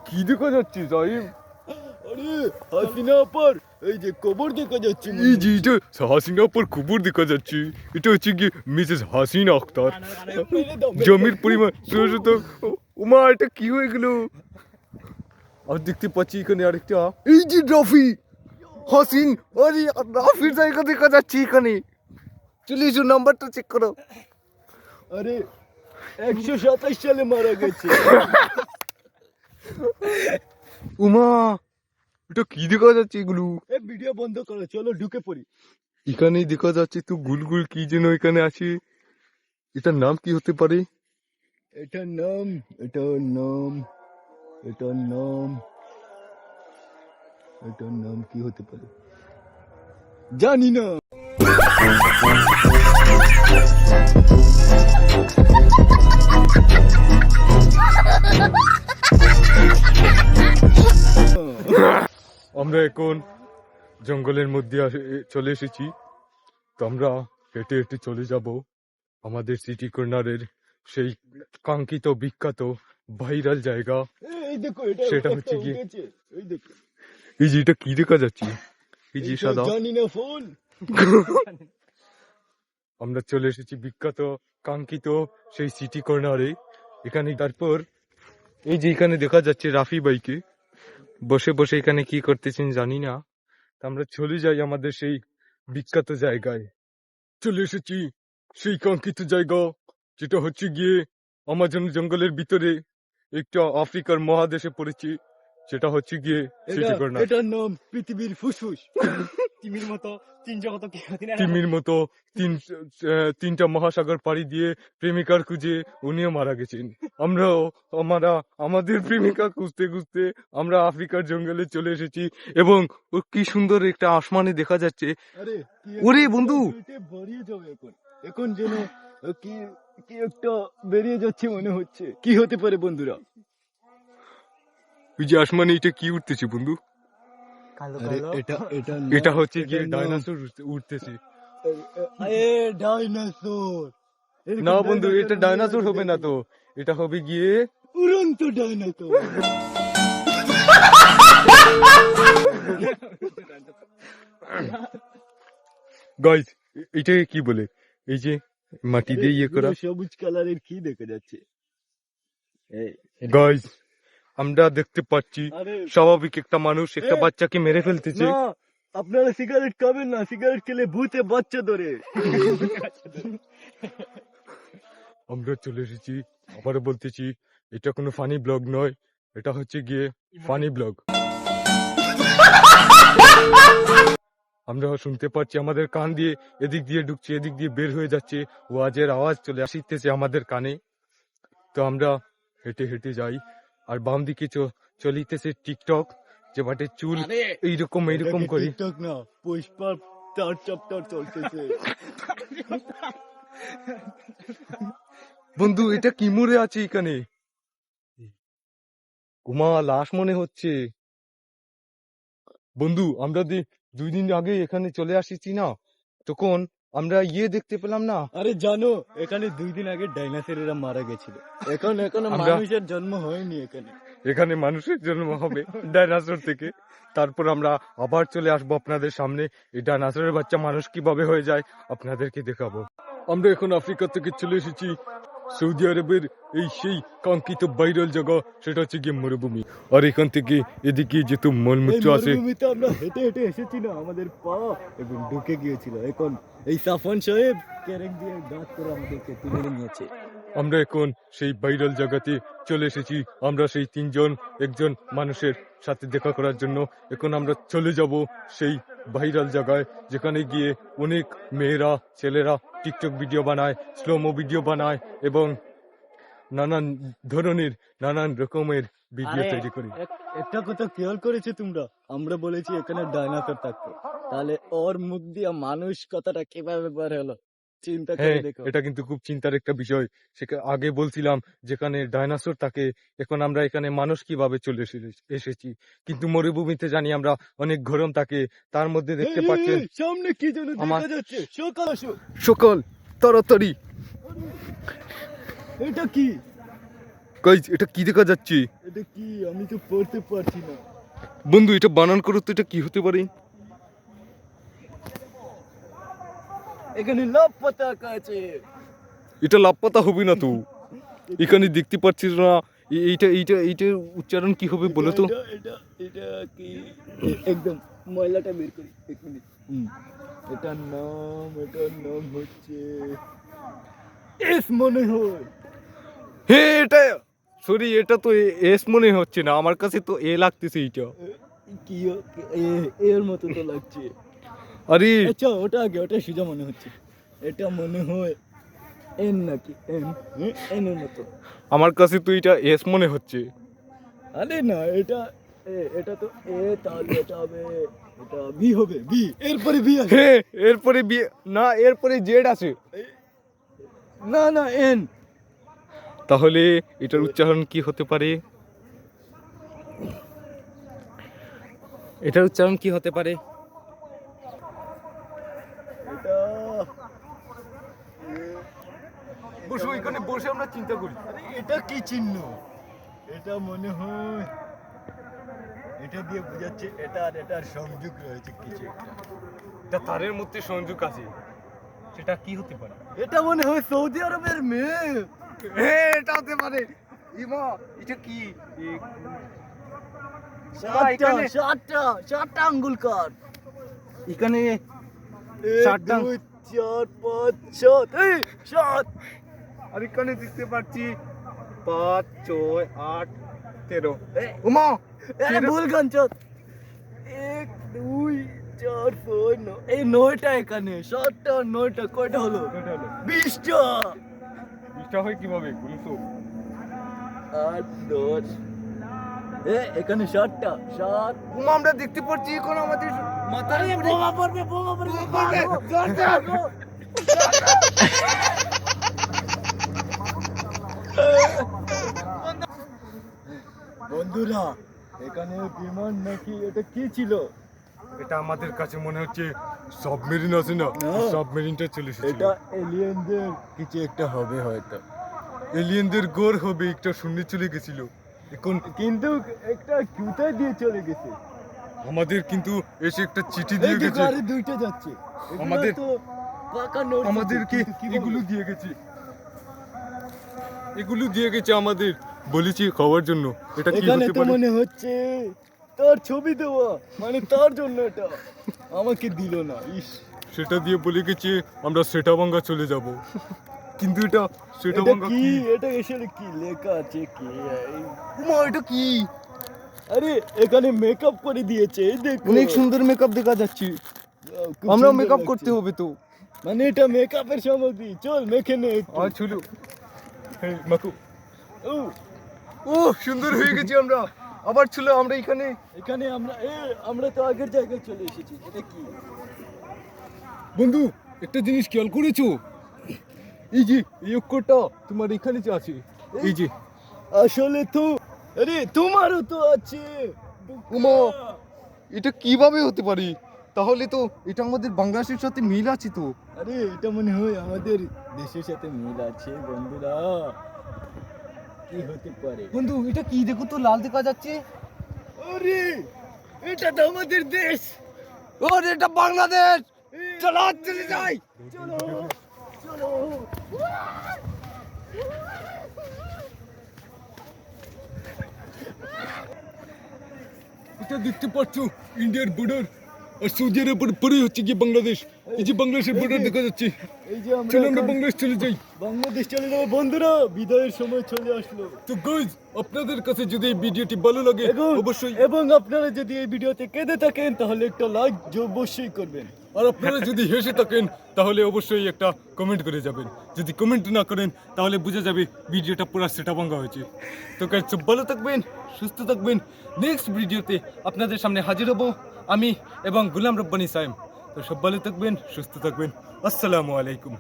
কি দেখা যাচ্ছে সাহেব? আরে হাসিনা আপার এই যে কবর দেখা যাচ্ছে। এই যে এটা হাসিনা আপার কবর দেখা যাচ্ছে। এটা হচ্ছে কি মিসেস হাসিনা আক্তার। জমির পরিমাণ শত উমা, এটা কি হয়ে গেল? আর দেখতে পাচ্ছি এখানে আরেকটা, এই যে রাফি হাসিন, আরে রাফির জায়গা দেখা যাচ্ছে এখানে। চলে এসো, নাম্বারটা চেক করো। আরে 127 সালে মারা গেছে। উমা, এটা কি দেখা যাচ্ছে এগুলো? এই ভিডিও বন্ধ করো, চলো ঢুকে পড়ি। এখানেই দেখা যাচ্ছে তো গুল গুল কি যেন এখানে আছে। এটার নাম কি হতে পারে? এটার নাম এটার নাম এটার নাম এটার নাম কি হতে পারে জানি না। আমরা এখন জঙ্গলের মধ্যে চলে এসেছি। তো আমরা হেঁটে হেঁটে চলে যাব আমাদের সিটি কর্নারের সেই কাঙ্ক্ষিত বিখ্যাত ভাইরাল জায়গা। এই দেখো, এটা সেটা হচ্ছে কি, এই দেখো, এই যে এটা কি দেখা যাচ্ছে, এই যে সাদা, জানি না ফোন। আমরা চলে এসেছি বিখ্যাত কাঙ্ক্ষিত সেই সিটি কর্নারে। এখানে তারপর এই যে এখানে দেখা যাচ্ছে রাফি ভাইকে বসে বসে এখানে কি করতেছেন জানি না। আমরা চলে যাই আমাদের সেই বিখ্যাত জায়গায়। চলে এসেছি সেই কাঙ্ক্ষিত জায়গা, যেটা হচ্ছে গিয়ে আমাজন জঙ্গলের ভিতরে একটা আফ্রিকার মহাদেশে পড়েছি, সেটা হচ্ছে গিয়ে সিটি কর্নার। এটার নাম পৃথিবীর ফুসফুস। তিমির মতো তিনটা মহাসাগর পাড়ি দিয়ে প্রেমিকার খুঁজে উনিও মারা গেছেন। আমাদের প্রেমিকা খুঁজতে খুঁজতে আমরা আফ্রিকার জঙ্গলে চলে এসেছি এবং কি সুন্দর একটা আসমানে দেখা যাচ্ছে। ওরে বন্ধু, বেরিয়ে যাবে এখন, এখন যেন কি কি একটা বেরিয়ে যাচ্ছে মনে হচ্ছে। কি হতে পারে বন্ধুরা? ওই যে আসমানে এটা কি উঠতেছে বন্ধু? এটা হচ্ছে গিয়ে ডাইনোসর উঠতেছে। ডাইনোসর না বন্ধু, এটা ডাইনোসর হবে না তো, এটা হবে গিয়ে উড়ন্ত ডাইনোসর। গাইস, এটাকে কি বলে? এই যে মাটি দিয়ে ইয়ে করা সবুজ কালারের কি দেখা যাচ্ছে গাইস? আমরা দেখতে পাচ্ছি স্বাভাবিক একটা মানুষ একটা বাচ্চাকে মেরে ফেলতেছে। আপনারা সিগারেট খাবেন না, সিগারেট খেলে ভূতে বাচ্চা ধরে। আমরা চলে এসেছি, আবারও বলতেছি, এটা কোনো ফানি ব্লগ নয়, এটা হচ্ছে গিয়ে ফানি ব্লগ। আমরা শুনতে পাচ্ছি আমাদের কান দিয়ে এদিক দিয়ে ঢুকছে, এদিক দিয়ে বের হয়ে যাচ্ছে, ওয়াজের আওয়াজ চলে আসতেছে আমাদের কানে। তো আমরা হেঁটে হেঁটে যাই, আর বাম দিকে চলিতেছে টিকটক, যে বাটে চুল এইরকম করে। টিকটক না, পুষ্পা 4 চ্যাপ্টার চলতেছে। বন্ধু, এটা কি মরে আছে এখানে? উমা, লাশ মনে হচ্ছে। বন্ধু, আমরা 2 দিন আগে এখানে চলে আসিছি না, তখন আমরা দেখতে পেলাম না। আরে জানো, এখানে 2 দিন আগে ডাইনোসরেরা মারা গেছিল। এখনো মানুষের জন্ম হয়নি এখানে মানুষের জন্ম হবে ডাইনোসর থেকে। তারপর আমরা আবার চলে আসবো আপনাদের সামনে, এই ডাইনোসরের বাচ্চা মানুষ কিভাবে হয়ে যায় আপনাদেরকে দেখাবো। আমরা এখন আফ্রিকা থেকে চলে এসেছি সৌদি আরবের এই সেই কাঙ্ক্ষিত ভাইরাল জায়গা, সেটা হচ্ছে গিয়ে মরুভূমি। আর এখান থেকে এদিকে যেহেতু মলমূত্র আছে, মরুভূমিতে আমরা হেঁটে হেঁটে এসেছি না, আমাদের পা এবং ঢুকে গিয়েছিল। এখন এই সাফন সাহেব ক্যারেক দিয়ে দাঁত করে আমাদেরকে তুলে নিয়েছে। আমরা এখন সেই ভাইরাল জায়গাতে চলে এসেছি। আমরা সেই 3 জন একজন মানুষের সাথে দেখা করার জন্য এখন আমরা চলে যাব সেই ভাইরাল জায়গায়, যেখানে গিয়ে অনেক মেয়েরা ছেলেরা টিকটক ভিডিও বানায়, স্লোমো ভিডিও বানায় এবং নানান ধরনের নানান রকমের ভিডিও তৈরি করি। একটা কথা খেয়াল করেছো তোমরা? আমরা বলেছি এখানে ডাইনোসর থাকতো, তাহলে ওর মুখ দিয়ে মানুষ কথাটা কিভাবে বের হলো? চিন্তা করে দেখো। এটা কিন্তু খুব চিন্তার একটা বিষয়। আগে বলছিলাম যেখানে ডাইনোসর থাকে, এখন আমরা এখানে মানুষ কিভাবে চলে এসেছি। কিন্তু মরুভূমিতে জানি আমরা অনেক গরম থাকে, তার মধ্যে দেখতে পাচ্ছেন সামনে কি যেন দেখা যাচ্ছে। সকাল তাড়াতাড়ি। এটা কি? গাইজ এটা কি দেখা যাচ্ছে? এটা কি? আমি তো পড়তে পারছি না। বন্ধু এটা বানান করো তো, এটা কি হতে পারে? এখানে লাভ পতাকা আছে। এটা লাপাতা হবে না তো। এখানে দেখতে পাচ্ছিস না? এইটার উচ্চারণ কি হবে বলো তো? এটা এটা এটা কি? একদম ময়লাটা বের করি, 1 মিনিট। এটার নাম হচ্ছে এস মনে হয়। হে এটা সরি, এটা তো এস মনে হচ্ছে না, আমার কাছে তো এ লাগতেছে এইটা। কি এর মতো তো লাগছে। আরে আচ্ছা ওটা আগে, ওটা সোজা মনে হচ্ছে। এটা মনে হয় এন নাকি এন? এন এর মতো। আমার কাছে তো এটা এস মনে হচ্ছে। আরে না, এটা তো এ, তাহলে এটা হবে, এটা বি হবে, বি। এরপরে বি আছে। হে এরপরে বি না, এরপরে জেড আছে। না না, এন। তাহলে এটার উচ্চারণ কি হতে পারে? এটার উচ্চারণ কি হতে পারে? এটা বসো, এখানে বসে আমরা চিন্তা করি। আরে এটা কি চিহ্ন? এটা মনে হয় এটা দিয়ে বোঝাচ্ছে এটা আর এটার সংযোগ রয়েছে কিছু একটা। এটা তারের মধ্যে সংযোগ আছে, সেটা কি হতে পারে? এটা মনে হয় সৌদি আরবের মেয়ে। এটা হতে পারে। ইমা এটা কি? সাতটা আঙ্গুল কাট। এখানে 1 সাতটা। 2 4 5 7 এই 7। আর এখানে দেখতে পাচ্ছি 5 6 8 13। উমা আরে ভুল গাঞ্চত। 1 2 4 5 9, এই 9টা এখানে। 7টা 9টা কয়টা হলো? 20টা। এটা হয় কিভাবে বলো তো? 8 10 এখানে 7টা 7। উমা আমরা দেখতে পাচ্ছি এখন আমাদের মাথার আরে উপরে বোমা পড়বে, বোমা পড়বে। বন্ধুরা, এখানে বিমান নাকি এটা কি ছিল? এটা আমাদের কাছে মনে হচ্ছে সাবমেরিন আছে না, না। সাবমেরিনটা চলে এসেছিল। এটা এলিয়েনদের কিছু একটা হবে হয়তো। এলিয়েনদের গোর হবে, একটা শূন্য চলে গেছিল। এখন কিন্তু একটা কোথায় দিয়ে চলে গেছে? আমাদের কিন্তু এসে একটা চিঠি এই দিয়ে দেখো, গেছে। আরে 2টা যাচ্ছে। এগুলো আমাদের- তো পাকা নোট। আমাদেরকে এগুলো দিয়ে গেছে, এগুলো দিয়ে গেছে আমাদের, বলেছি খাওয়ার জন্য। এটা কি এখানে হতে তো পারে? মনে হচ্ছে তার ছবি দেওয়া, মানে তার জন্য এটা আমাকে দিল না। ইস, সেটা দিয়ে বলে গেছে আমরা সেটাভাঙ্গা চলে যাব। কিন্তু এটা এটা সেটাভাঙ্গা কি? কি? এটা আসলে কি লেখা আছে কি? উমা এটা কি? আরে এখানে মেকআপ করে দিয়েছে, এই দেখো। অনেক সুন্দর মেকআপ দেখা যাচ্ছে। খুব আমরা সুন্দর মেকআপ লাগছে। করতে হবে তো। মানে এটা মেকআপের সামগ্রী। চল মেখে নে একটু। আর ছিল হেই মাকু, ও, ও সুন্দর হয়ে গেছি আমরা। আবার ছিল আমরা এখানে। এখানে আমরা তো আগের জায়গায় চলে এসেছি। এটা কি? বন্ধু একটা জিনিস খেয়াল করেছো? এই যে এই অক্ষরটা তোমার এখানে যে আছে, এই যে আসলে তো, আরে তোমারও তো আছে। উমা এটা কিভাবে হতে পারে? তাহলে তো এটা আমাদের বাংলাদেশের সাথে মিল আছে তো। আরে এটা মনে হয় আমাদের দেশের সাথে মিল আছে বন্ধুরা। কি হতে পারে? বন্ধু এটা কি দেখো তো, লাল দেখা যাচ্ছে। আরে এটা তো আমাদের দেশ। ওরে এটা বাংলাদেশ। চলো চলে যাই। চলো চলো। এটা দেখতে পাচ্ছ ইন্ডিয়ার বর্ডার, আর সৌদি আরবের পরে হচ্ছে কি বাংলাদেশ। এই যে বাংলাদেশের বর্ডার দেখা যাচ্ছে। এই যে চলো আমরা এখন বাংলাদেশ চলে যাই। বাংলাদেশ চলে যাবো বন্ধুরা। বিদায়ের সময় চলে আসলো। তো গাইজ আপনাদের কাছে যদি এই ভিডিওটি ভালো লাগে অবশ্যই, এবং আপনারা যদি এই ভিডিওতে কেঁদে থাকেন তাহলে একটা লাইক অবশ্যই করবেন। আর আপনারা যদি হেসে থাকেন তাহলে অবশ্যই একটা কমেন্ট করে যাবেন। যদি কমেন্ট না করেন তাহলে বুঝে যাবে ভিডিওটা পুরো সেটা ভাঙ্গা হয়েছে। তো গাইজ সব ভালো থাকবেন, সুস্থ থাকবেন। নেক্সট ভিডিওতে আপনাদের সামনে হাজির হব আমি এবং গোলাম রব্বানী সাইম। তো সব ভালো থাকবেন, সুস্থ থাকবেন। আসসালামু আলাইকুম।